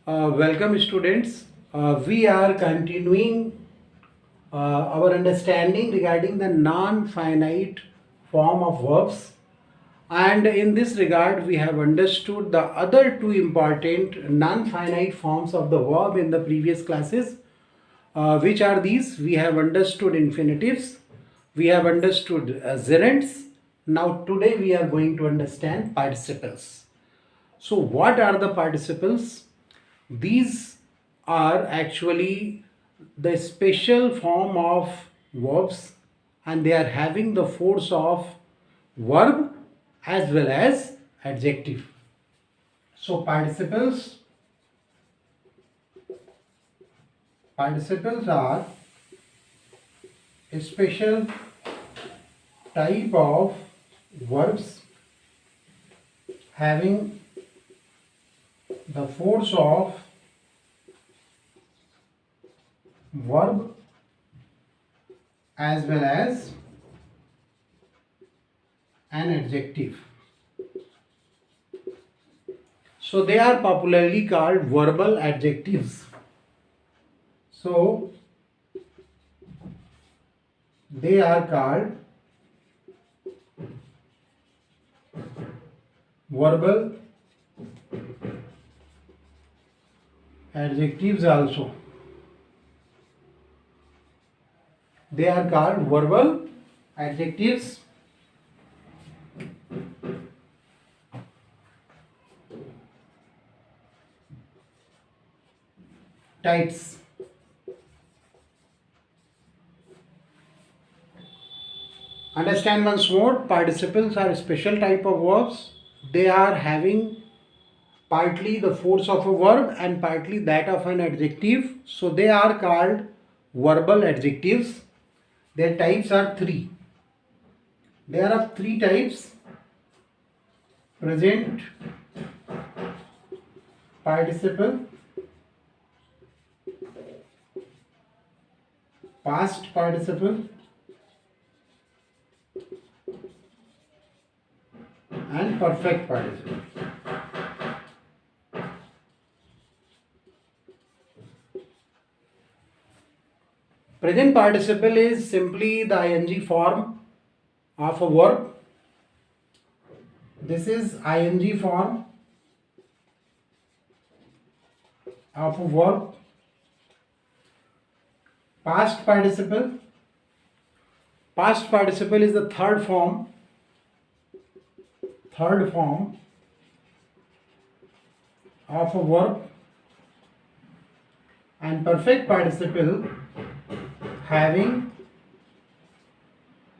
Welcome students. We are continuing our understanding regarding the non-finite form of verbs, and in this regard we have understood the other two important non-finite forms of the verb in the previous classes. Which are these? We have understood infinitives, we have understood gerunds. Now today we are going to understand participles. So what are the participles? These are actually the special form of verbs, and they are having the force of verb as well as adjective. So participles are a special type of verbs having the force of verb as well as an adjective. So they are popularly called verbal adjectives. So they are called verbal adjectives also. They are called verbal adjectives. Types. Understand once more, participles are a special type of verbs. They are having partly the force of a verb and partly that of an adjective. So they are called verbal adjectives. Their types are three. There are three types: present participle, past participle, and perfect participle. Present participle is simply the ing form of a verb. This is ing form of a verb. Past participle is the third form of a verb, and perfect participle having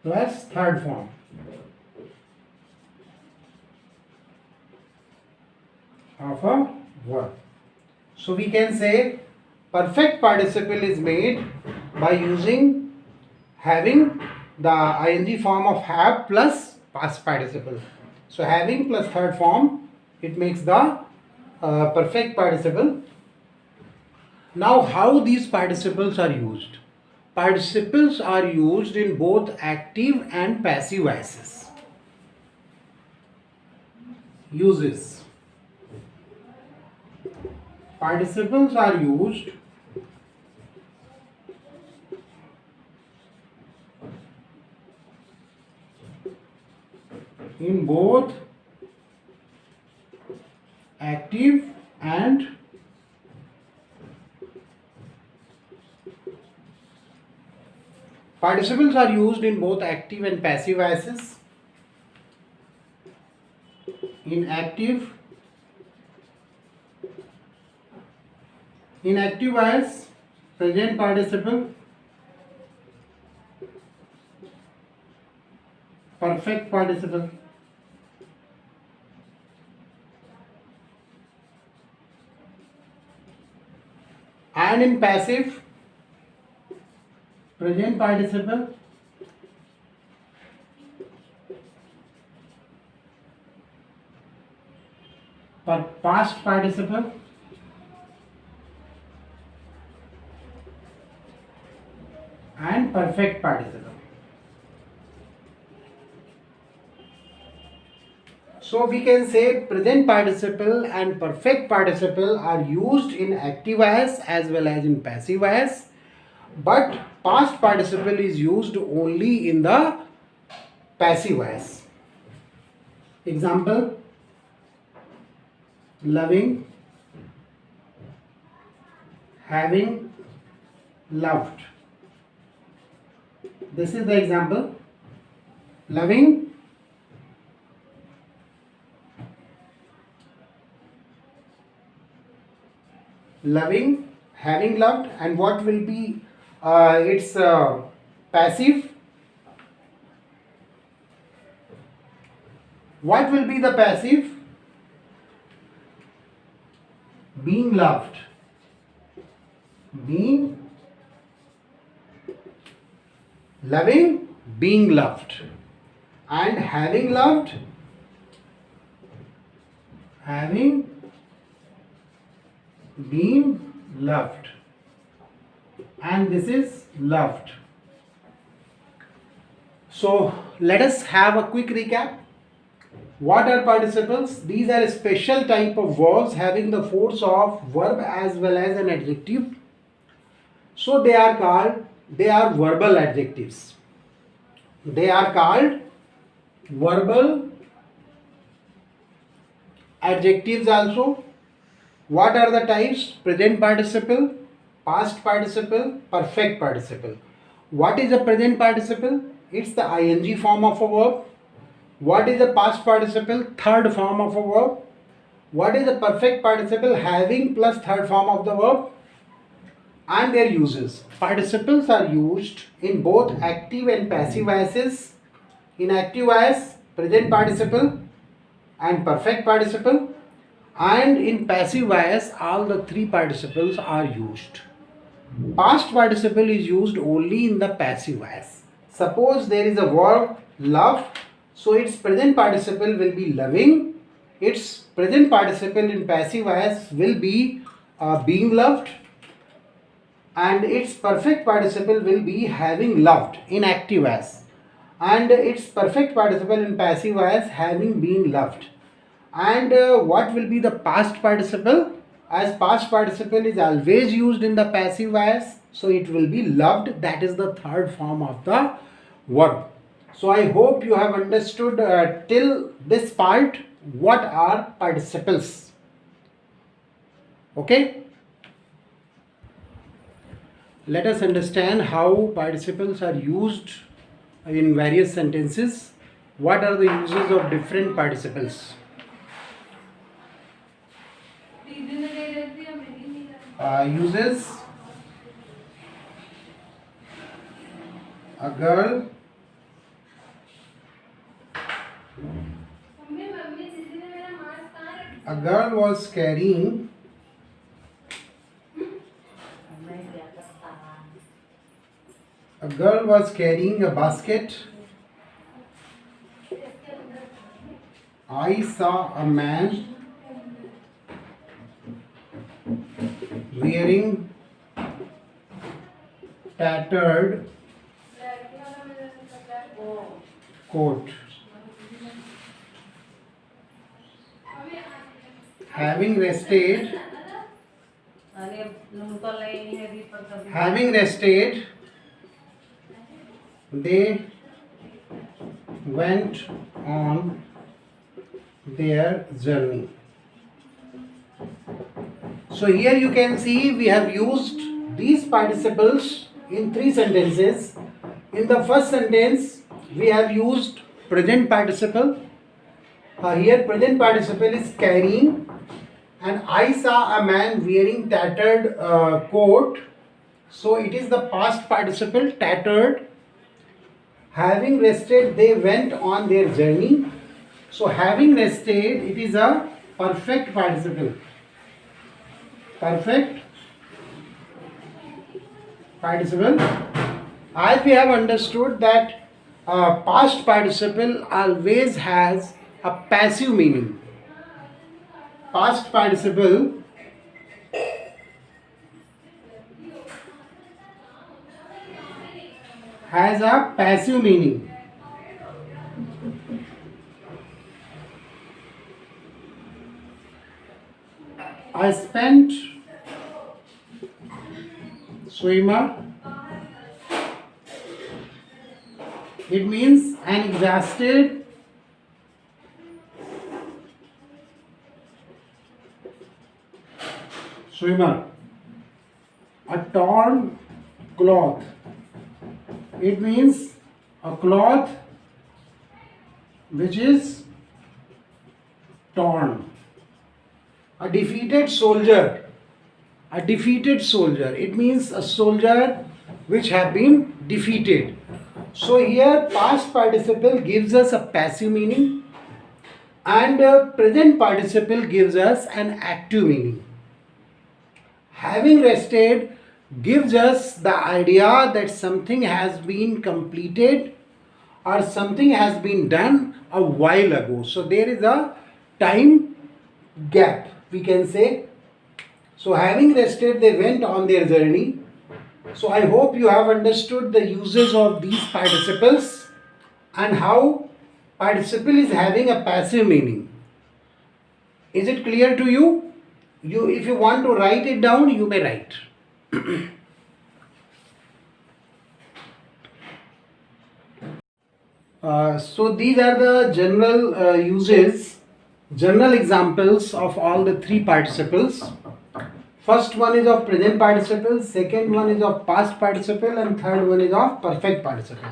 plus third form. Of a verb. So we can say perfect participle is made by having the ing form of have plus past participle. So having plus third form, it makes the perfect participle. Now how these participles are used? Participles are used in both active and passive voices. Uses. Participles are used in both active and passive voices. In active voice, present participle, perfect participle. And in passive, present participle, past participle, and perfect participle. So we can say present participle and perfect participle are used in active voice as well as in passive voice, but past participle is used only in the passive voice. Example: loving, having, loved. This is the example. Loving, loving, having, loved. And what will be its passive? What will be the passive? Being loved. Being, loving, being loved. And having loved, having been loved. And this is loved. So let us have a quick recap. What are participles? These are a special type of verbs having the force of verb as well as an adjective. So they are verbal adjectives. They are called verbal adjectives also. What are the types? Present participle, past participle, perfect participle. What is a present participle? It's the ing form of a verb. What is a past participle? Third form of a verb. What is a perfect participle? Having plus third form of the verb. And their uses. Participles are used in both active and passive voices. In active voice, present participle and perfect participle. And in passive voice, all the three participles are used. Past participle is used only in the passive voice. Suppose there is a verb love, so its present participle will be loving. Its present participle in passive voice will be being loved. And its perfect participle will be having loved in active voice. And its perfect participle in passive voice having been loved. And what will be the past participle? As past participle is always used in the passive voice, so it will be loved. That is the third form of the verb. So I hope you have understood till this part what are participles. Okay? Let us understand how participles are used in various sentences. What are the uses of different participles? Uses: a girl was carrying a basket. I saw a man wearing tattered coat. Having rested, they went on their journey. So here you can see we have used these participles in three sentences. In the first sentence we have used present participle. Here present participle is carrying, and I saw a man wearing tattered coat. So it is the past participle, tattered. Having rested, they went on their journey. So having rested, it is a perfect participle. Perfect participle. As we have understood that past participle always has a passive meaning. Past participle has a passive meaning. I spent swimmer. It means an exhausted swimmer. A torn cloth. It means a cloth which is torn. A defeated soldier. A defeated soldier. It means a soldier which have been defeated. So here past participle gives us a passive meaning and present participle gives us an active meaning. Having rested gives us the idea that something has been completed or something has been done a while ago. So there is a time gap, we can say. So having rested, they went on their journey. So I hope you have understood the uses of these participles and how participle is having a passive meaning. Is it clear to you? If you want to write it down, you may write. So these are the general uses, general examples of all the three participles. First one is of present participle, second one is of past participle, and third one is of perfect participle.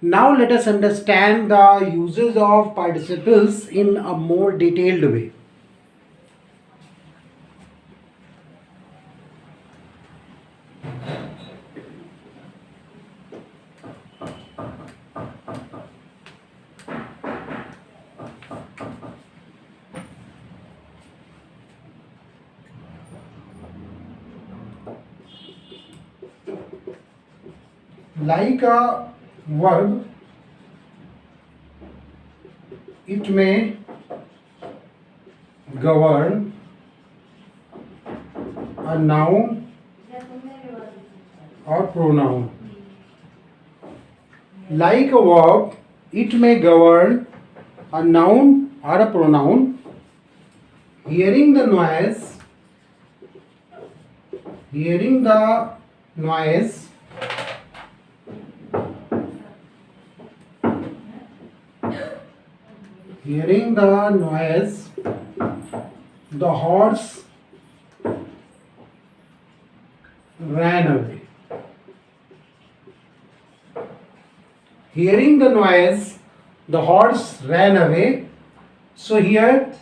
Now let us understand the uses of participles in a more detailed way. Like a verb, it may govern a noun or pronoun. Like a verb, it may govern a noun or a pronoun. Hearing the noise, hearing the noise Hearing the noise, the horse ran away. Hearing the noise, the horse ran away. So here,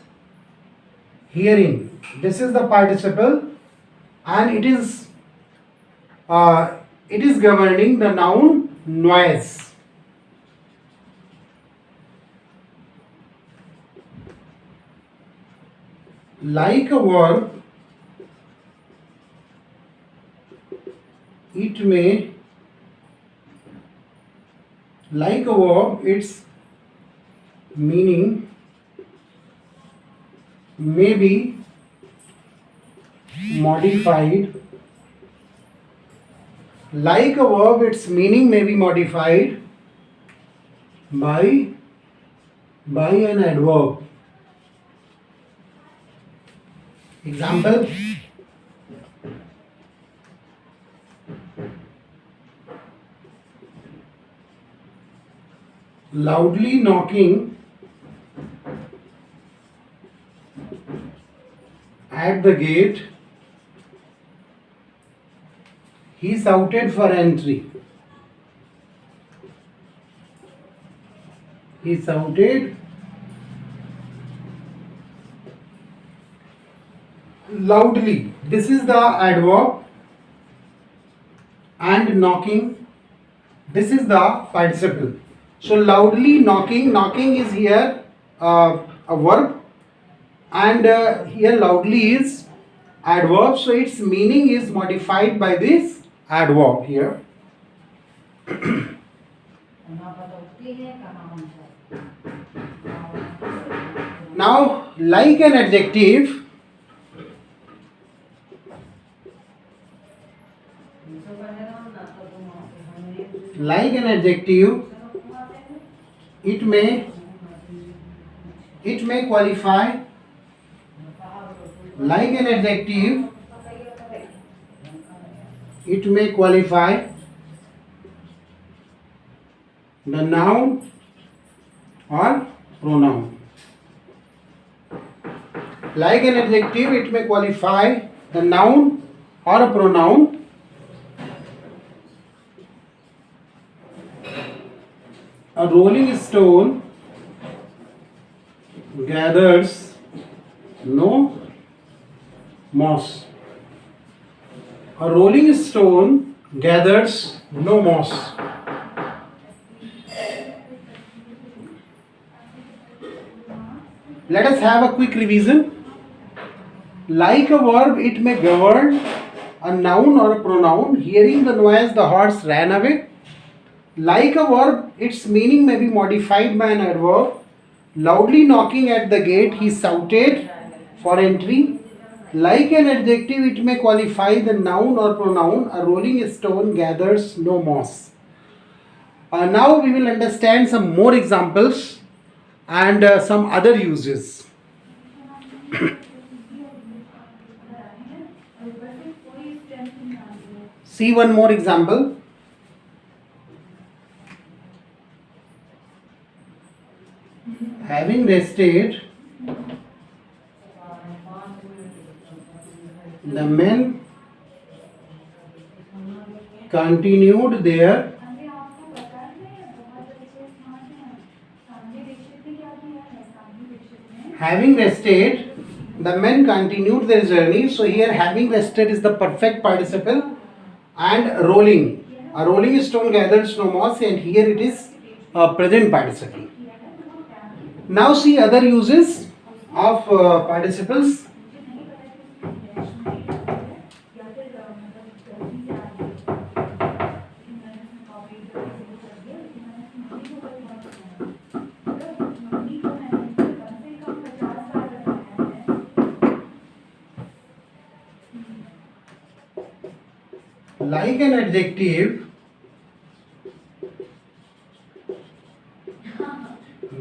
hearing, this is the participle and it is governing the noun noise. Like a verb, it may, like a verb, its meaning may be modified. Like a verb, its meaning may be modified by an adverb. Example, loudly knocking at the gate, he shouted for entry. He shouted loudly. This is the adverb, and knocking, this is the participle. So loudly knocking, knocking is here a verb, and here loudly is adverb. So its meaning is modified by this adverb here. Now, like an adjective, like an adjective, it may qualify Like an adjective, it may qualify the noun or pronoun. Like an adjective, it may qualify the noun or a pronoun. A rolling stone gathers no moss. A rolling stone gathers no moss. Let us have a quick revision. Like a verb, it may govern a noun or a pronoun. Hearing the noise, the horse ran away. Like a verb, its meaning may be modified by an adverb. Loudly knocking at the gate, he shouted for entry. Like an adjective, it may qualify the noun or pronoun. A rolling stone gathers no moss. Now we will understand some more examples and some other uses. See one more example. Having rested, the men continued their having rested, the men continued their journey. So here having rested is the perfect participle, and rolling. A rolling stone gathers no moss, and here it is a present participle. Now see other uses of participles. Like an adjective,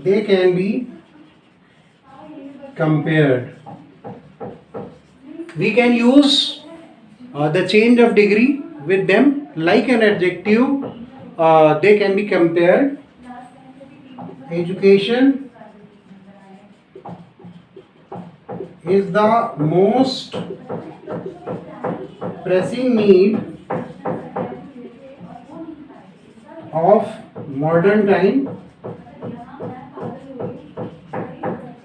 they can be compared. We can use the change of degree with them. Like an adjective, they can be compared. Education is the most pressing need of modern time.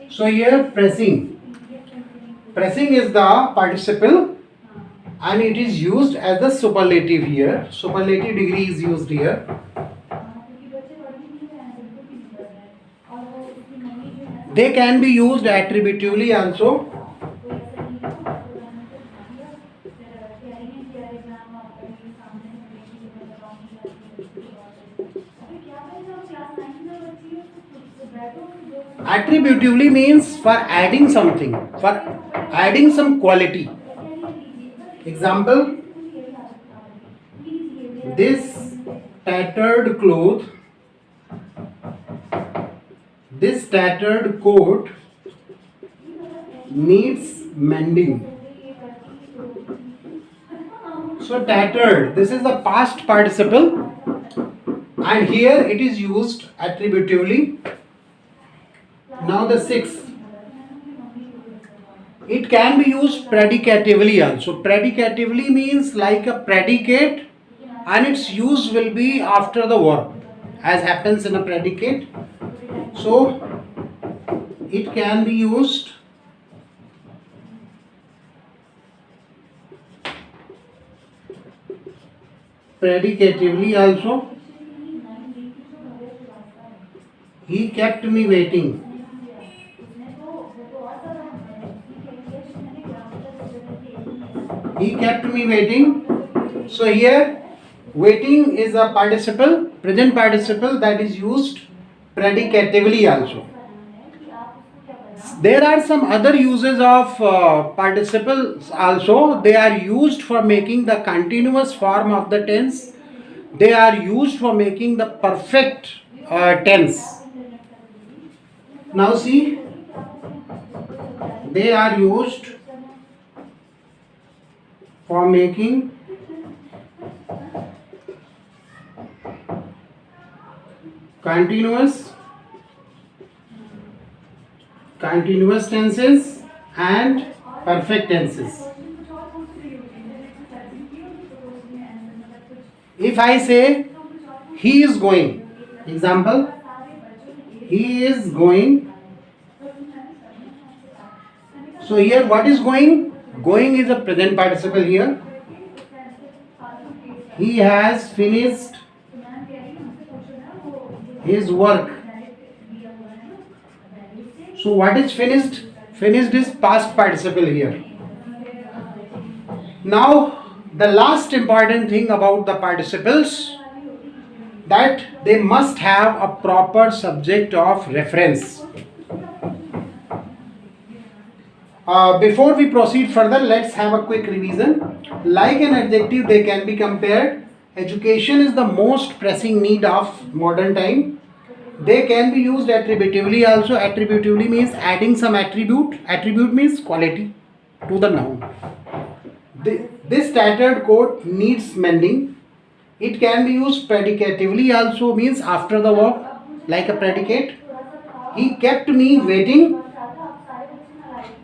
So here pressing is the participle and it is used as the superlative here. Superlative degree is used here. They can be used attributively also. Attributively means for adding something, for adding some quality. Example, this tattered cloth, this tattered coat needs mending. So tattered, this is the past participle and here it is used attributively. Now the sixth, it can be used predicatively also. Predicatively means like a predicate and its use will be after the verb as happens in a predicate. So it can be used predicatively also. He kept me waiting. He kept me waiting. So here waiting is a participle, present participle that is used predicatively also. There are some other uses of participles also. They are used for making the continuous form of the tense. They are used for making the perfect tense. Now see, they are used for making continuous tenses and perfect tenses. If I say he is going, example, he is going. So here what is going? Going is a present participle here. He has finished his work. So what is finished? Finished is past participle here. Now the last important thing about the participles, that they must have a proper subject of reference. Before we proceed further, let's have a quick revision. Like an adjective, they can be compared. Education is the most pressing need of modern time. They can be used attributively also. Attributively means adding some attribute. Attribute means quality to the noun. This tattered coat needs mending. It can be used predicatively also, means after the verb, like a predicate. He kept me waiting.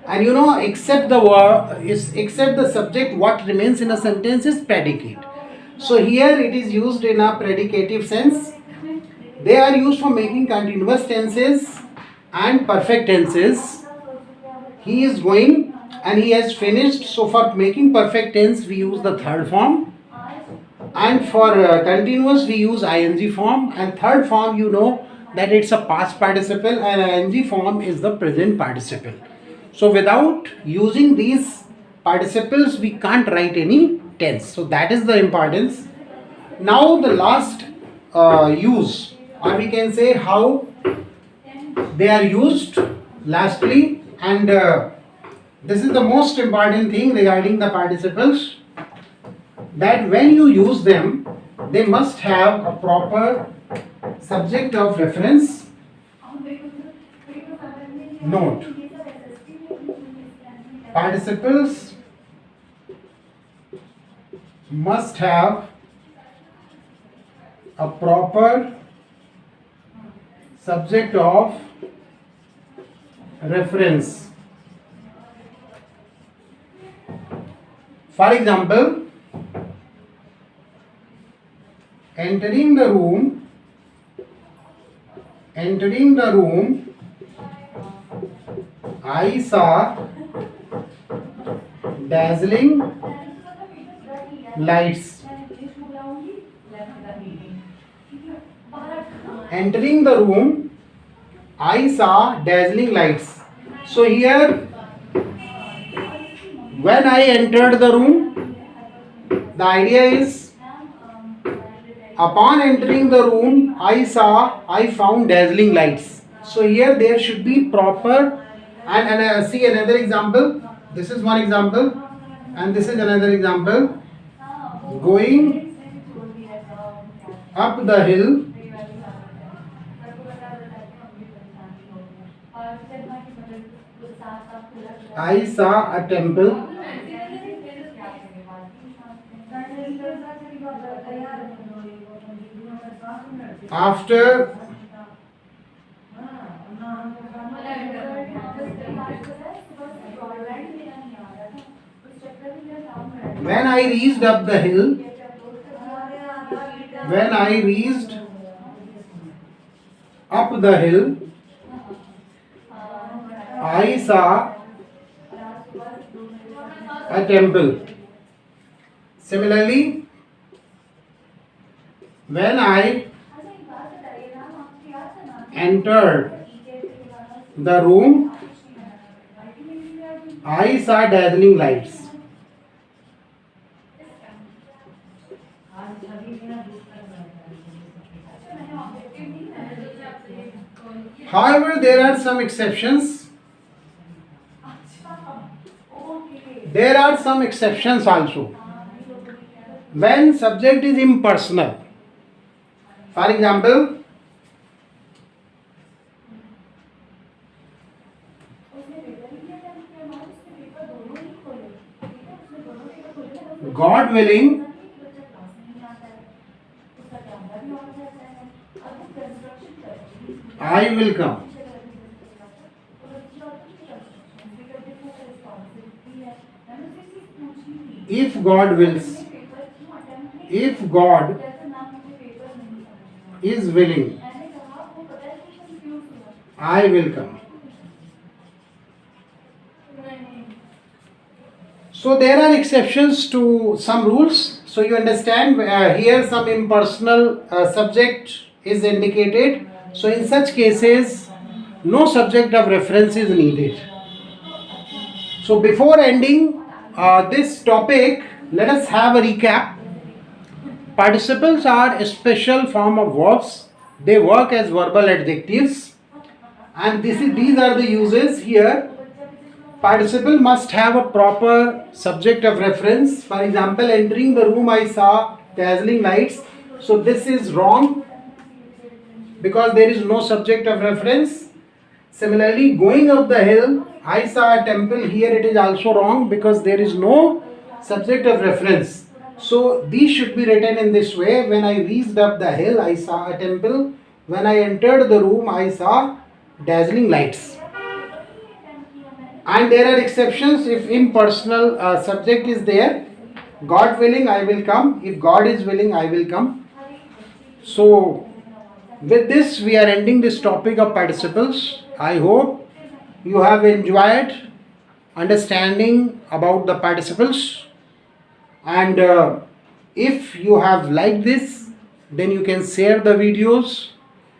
And you know, except the subject, what remains in a sentence is predicate. So here it is used in a predicative sense. They are used for making continuous tenses and perfect tenses. He is going and he has finished. So for making perfect tense, we use the third form. And for continuous, we use ing form. And third form, you know that it's a past participle, and ing form is the present participle. So without using these participles, we can't write any tense. So that is the importance. Now the last use, or we can say how they are used lastly, and this is the most important thing regarding the participles, that when you use them, they must have a proper subject of reference. Note, participles must have a proper subject of reference. For example, entering the room, I saw dazzling lights. Entering the room, I saw dazzling lights. So here, when I entered the room, the idea is, upon entering the room, I found dazzling lights. So here there should be proper, and see another example. This is one example, and this is another example. Going up the hill, I saw a temple. After when I reached up the hill, I saw a temple. Similarly, when I entered the room, I saw dazzling lights. However, there are some exceptions. There are some exceptions also. When subject is impersonal. For example, God willing, I will come. If God wills, if God is willing, I will come. So there are exceptions to some rules. So you understand here some impersonal subject is indicated. So in such cases, no subject of reference is needed. So before ending this topic, let us have a recap. Participles are a special form of verbs. They work as verbal adjectives, and these are the uses here. Participle must have a proper subject of reference. For example, entering the room I saw dazzling lights. So this is wrong because there is no subject of reference. Similarly, going up the hill I saw a temple. Here it is also wrong because there is no subject of reference. So these should be written in this way. When I reached up the hill I saw a temple. When I entered the room I saw dazzling lights. And there are exceptions if impersonal subject is there. God willing, I will come. If God is willing, I will come. So with this we are ending this topic of participles. I hope you have enjoyed understanding about the participles, and if you have liked this, then you can share the videos,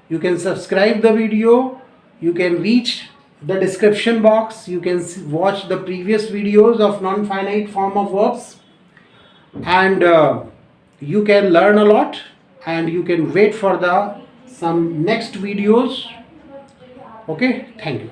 you can subscribe the video, you can reach the description box, you can watch the previous videos of non-finite form of verbs, and you can learn a lot, and you can wait for the some next videos. Okay, thank you.